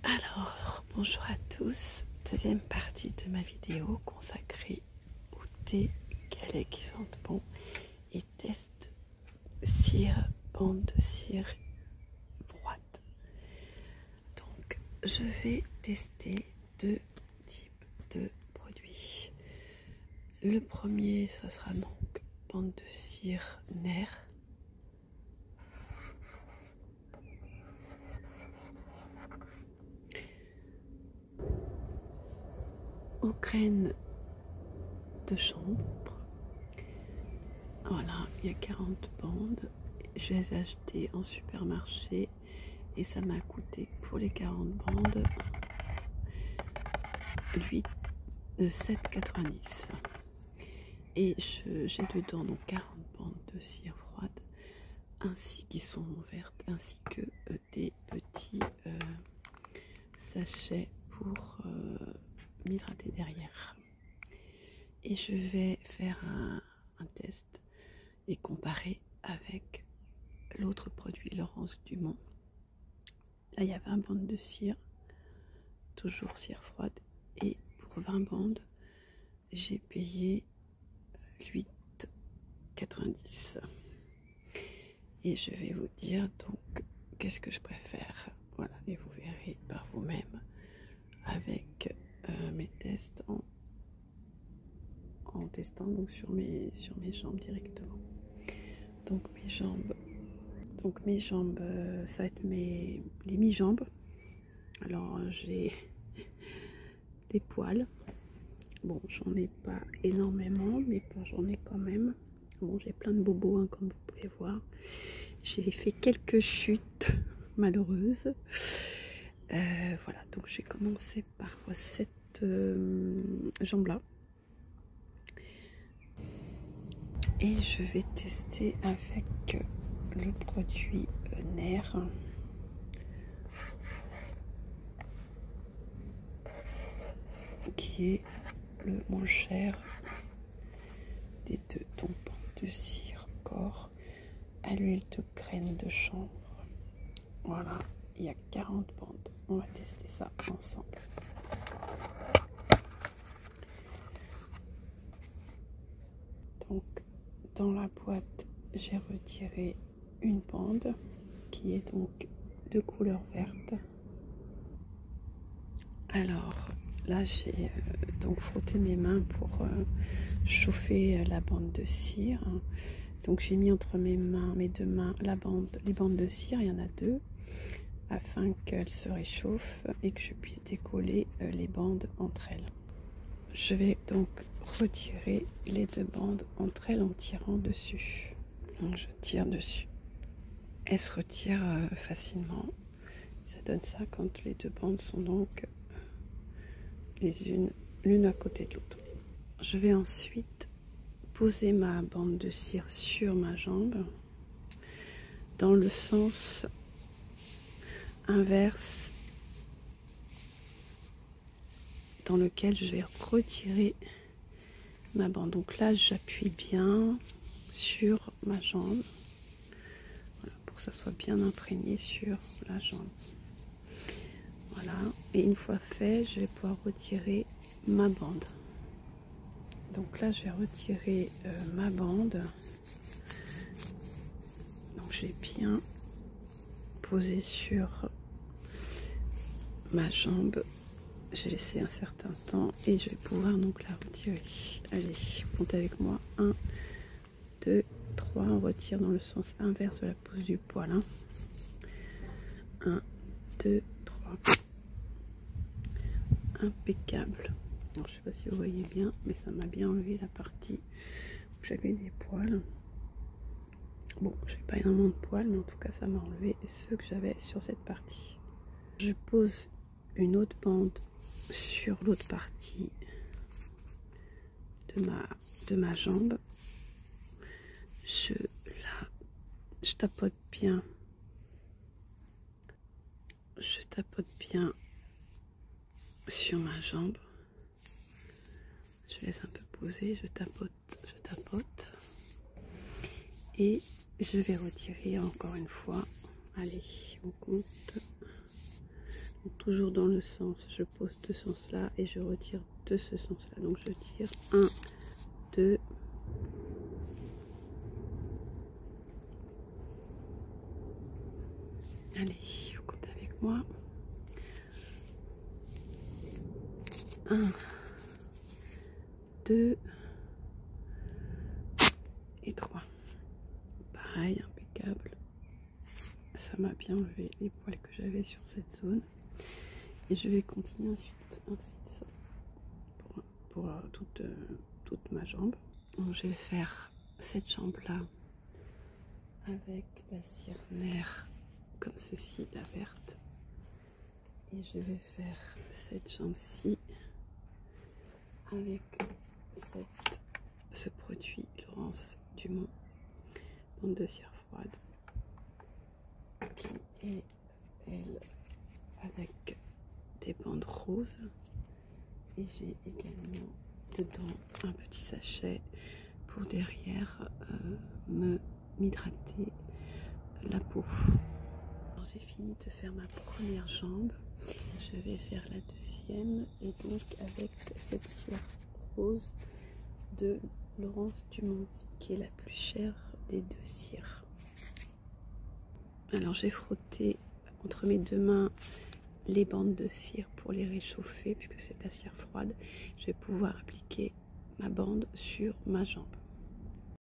Alors, bonjour à tous, deuxième partie de ma vidéo consacrée au thé galets qui sentent bon et test cire, bande de cire froide. Donc, je vais tester deux types de produits. Le premier, ça sera donc bande de cire Nair. Aux graines de chanvre. Voilà, il y a 40 bandes. Je les ai achetées en supermarché et ça m'a coûté pour les 40 bandes 7,90. Et j'ai dedans donc 40 bandes de cire froide ainsi qui sont vertes, ainsi que des petits sachets pour m'hydrater derrière. Et je vais faire un test et comparer avec l'autre produit, Laurence Dumont. Là, il y a 20 bandes de cire, toujours cire froide, et pour 20 bandes, j'ai payé 8,90. Et je vais vous dire donc qu'est-ce que je préfère. Voilà, et vous verrez par vous-même avec mes tests en testant donc sur mes jambes directement. Donc mes jambes, ça va être les mi-jambes. Alors j'ai des poils. Bon, j'en ai pas énormément, mais j'en ai quand même. Bon, j'ai plein de bobos, hein, comme vous pouvez voir. J'ai fait quelques chutes malheureuses. Voilà, donc j'ai commencé par cette jambe-là. Et je vais tester avec le produit Nair. Qui est le moins cher des deux, donc bande de cire corps à l'huile de graines de chanvre. Voilà, il y a 40 bandes. On va tester ça ensemble. Donc dans la boîte, j'ai retiré une bande qui est donc de couleur verte. Alors là, j'ai donc frotté mes mains pour chauffer la bande de cire. Donc j'ai mis entre mes deux mains, les bandes de cire, il y en a deux, afin qu'elles se réchauffent et que je puisse décoller les bandes entre elles. Je vais donc retirer les deux bandes entre elles en tirant dessus. Donc je tire dessus. Elles se retirent facilement. Ça donne ça quand les deux bandes sont donc l'une à côté de l'autre. Je vais ensuite poser ma bande de cire sur ma jambe dans le sens inverse dans lequel je vais retirer ma bande. Donc là, j'appuie bien sur ma jambe, voilà, pour que ça soit bien imprégné sur la jambe. Voilà, et une fois fait, je vais pouvoir retirer ma bande. Donc là, je vais retirer ma bande. Donc j'ai bien posé sur ma jambe. J'ai laissé un certain temps et je vais pouvoir donc la retirer. Allez, comptez avec moi. 1, 2, 3. On retire dans le sens inverse de la pose du poil. 1, 2, 3. Impeccable. Alors, je sais pas si vous voyez bien, mais ça m'a bien enlevé la partie où j'avais des poils. Bon, j'ai pas énormément de poils, mais en tout cas ça m'a enlevé ceux que j'avais sur cette partie. Je pose une autre bande sur l'autre partie de ma jambe. Je tapote bien. Je tapote bien sur ma jambe. Je laisse un peu poser, je tapote. Et je vais retirer encore une fois. Allez, on compte. Donc, toujours dans le sens, je pose de ce sens là et je retire de ce sens là. Donc je tire 1, 2, allez, vous comptez avec moi. 1, 2 et 3. Pareil, impeccable. Ça m'a bien enlevé les poils que j'avais sur cette zone. Et je vais continuer ensuite pour toute ma jambe. Donc, je vais faire cette jambe là avec la cire nerf comme ceci, la verte. Et je vais faire cette jambe-ci avec ce produit Laurence Dumont, bande de cire froide, qui est elle avec des bandes roses. Et j'ai également dedans un petit sachet pour derrière m'hydrater la peau. J'ai fini de faire ma première jambe, je vais faire la deuxième, et donc avec cette cire rose de Laurence Dumont, qui est la plus chère des deux cires. Alors j'ai frotté entre mes deux mains les bandes de cire pour les réchauffer, puisque c'est de la cire froide. Je vais pouvoir appliquer ma bande sur ma jambe.